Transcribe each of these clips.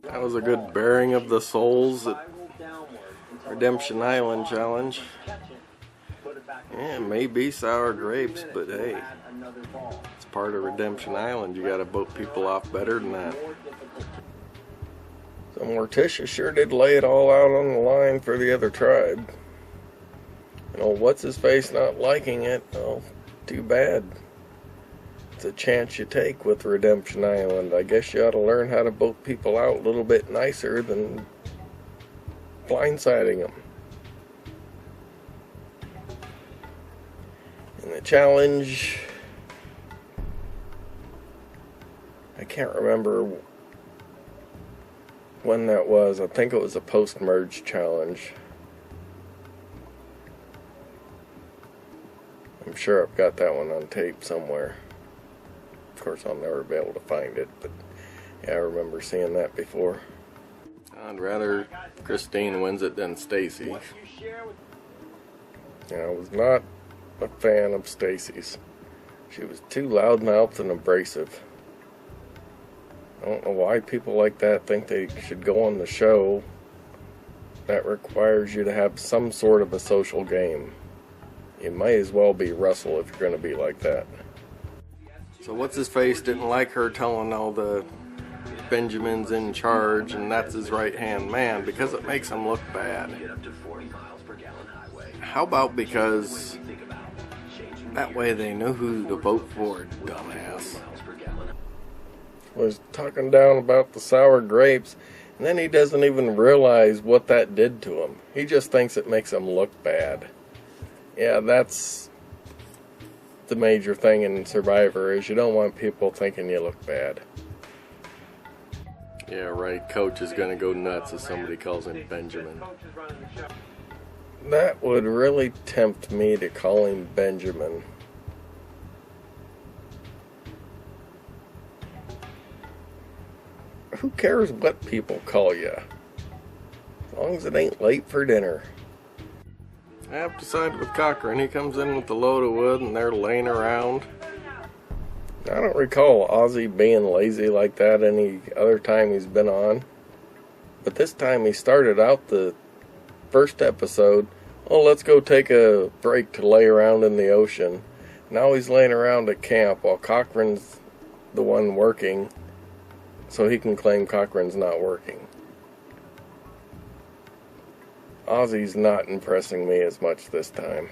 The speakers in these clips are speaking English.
That was a good bearing of the souls at Redemption Island challenge. Yeah, it may be sour grapes, but hey, it's part of Redemption Island. You gotta vote people off better than that. So Morticia sure did lay it all out on the line for the other tribe. You know, what's his face not liking it? Oh, too bad. It's a chance you take with Redemption Island. I guess you ought to learn how to vote people out a little bit nicer than blindsiding them. And the challenge, I can't remember when that was. I think it was a post-merge challenge. I'm sure I've got that one on tape somewhere. Of course, I'll never be able to find it, but yeah, I remember seeing that before. I'd rather Christine wins it than Stacy. Yeah, I was not a fan of Stacy's. She was too loudmouthed and abrasive. I don't know why people like that think they should go on the show that requires you to have some sort of a social game. You may as well be Russell if you're going to be like that. So what's-his-face didn't like her telling all the Benjamin's in charge and that's his right-hand man because it makes him look bad. How about because that way they know who to vote for, dumbass. Was talking down about the sour grapes, and then he doesn't even realize what that did to him. He just thinks it makes him look bad. Yeah, that's the major thing in Survivor, is you don't want people thinking you look bad. Yeah, right, Coach is gonna go nuts if somebody calls him Benjamin. That would really tempt me to call him Benjamin. Who cares what people call you? As long as it ain't late for dinner. I have to side with Cochran. He comes in with a load of wood and they're laying around. I don't recall Ozzy being lazy like that any other time he's been on. But this time he started out the first episode, oh, let's go take a break to lay around in the ocean. Now he's laying around at camp while Cochran's the one working, so he can claim Cochran's not working. Ozzy's not impressing me as much this time.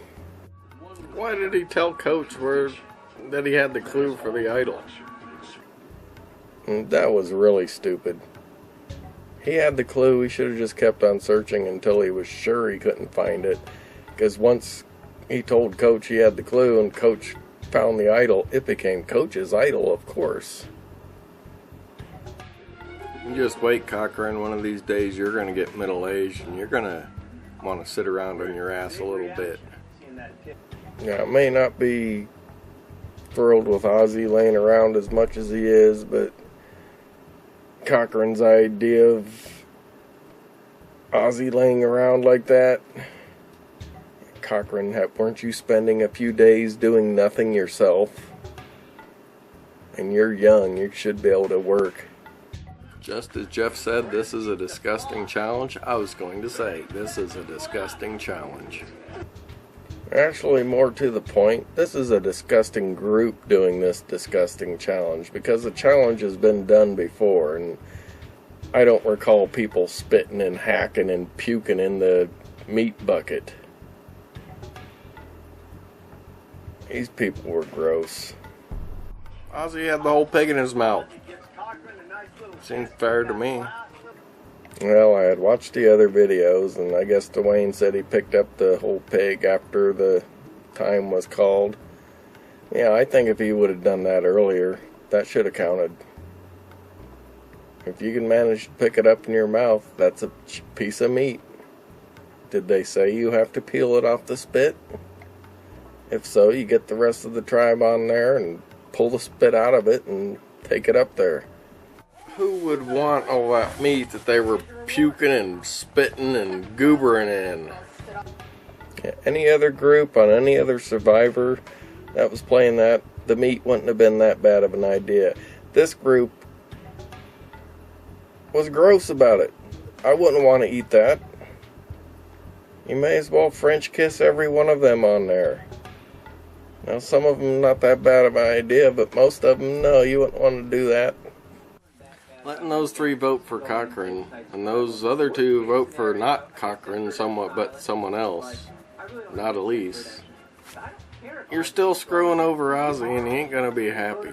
Why did he tell Coach that he had the clue for the idol? That was really stupid. He had the clue. He should have just kept on searching until he was sure he couldn't find it. Because once he told Coach he had the clue and Coach found the idol, it became Coach's idol, of course. You just wait, Cochran. One of these days you're going to get middle-aged and you're going to want to sit around on your ass a little bit. Yeah, I may not be thrilled with Ozzy laying around as much as he is, but Cochran's idea of Ozzy laying around like that. Cochran, weren't you spending a few days doing nothing yourself? And you're young, you should be able to work. Just as Jeff said, this is a disgusting challenge. I was going to say, this is a disgusting challenge. Actually, more to the point, this is a disgusting group doing this disgusting challenge, because the challenge has been done before, and I don't recall people spitting and hacking and puking in the meat bucket. These people were gross. Ozzy had the whole pig in his mouth. Seems fair to me. Well, I had watched the other videos, and I guess Dwayne said he picked up the whole pig after the time was called. Yeah, I think if he would have done that earlier, that should have counted. If you can manage to pick it up in your mouth, that's a piece of meat. Did they say you have to peel it off the spit? If so, you get the rest of the tribe on there and pull the spit out of it and take it up there. Who would want all that meat that they were puking and spitting and goobering in? Yeah, any other group on any other Survivor that was playing that, the meat wouldn't have been that bad of an idea. This group was gross about it. I wouldn't want to eat that. You may as well French kiss every one of them on there. Now, some of them not that bad of an idea, but most of them, no, you wouldn't want to do that. Letting those 3 vote for Cochran, and those other 2 vote for not Cochran, but someone else, not Elise. You're still screwing over Ozzy, and he ain't gonna be happy.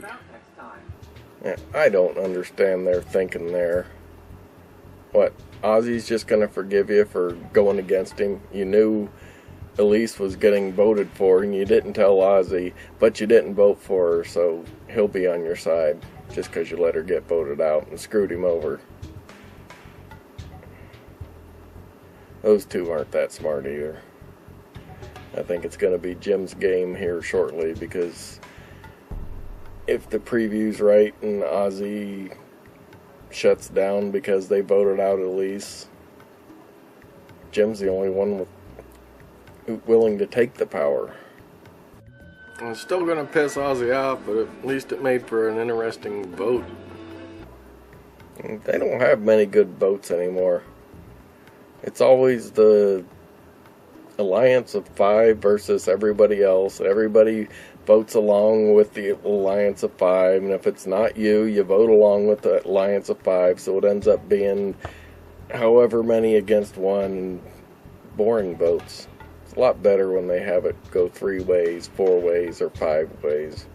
Yeah, I don't understand their thinking there. What, Ozzy's just gonna forgive you for going against him? You knew Elise was getting voted for, and you didn't tell Ozzy, but you didn't vote for her, so he'll be on your side just because you let her get voted out and screwed him over. Those 2 aren't that smart either. I think it's going to be Jim's game here shortly, because if the preview's right and Ozzy shuts down because they voted out Elise, Jim's the only one willing to take the power. It's still going to piss Ozzy off, but at least it made for an interesting vote. They don't have many good votes anymore. It's always the alliance of 5 versus everybody else. Everybody votes along with the alliance of 5, and if it's not you, you vote along with the alliance of 5, so it ends up being however many against 1. Boring votes. It's a lot better when they have it go 3 ways, 4 ways, or 5 ways.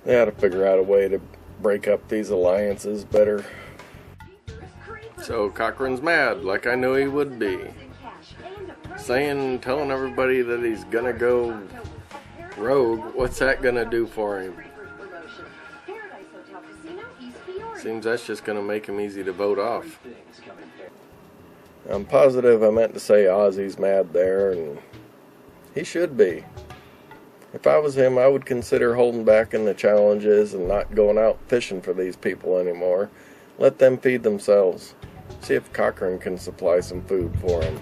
They ought to figure out a way to break up these alliances better. So Cochran's mad, like I knew he would be. Telling everybody that he's gonna go rogue. What's that gonna do for him? Seems that's just gonna make him easy to vote off. I'm positive I meant to say Ozzy's mad there, and he should be. If I was him, I would consider holding back in the challenges and not going out fishing for these people anymore. Let them feed themselves. See if Cochran can supply some food for them.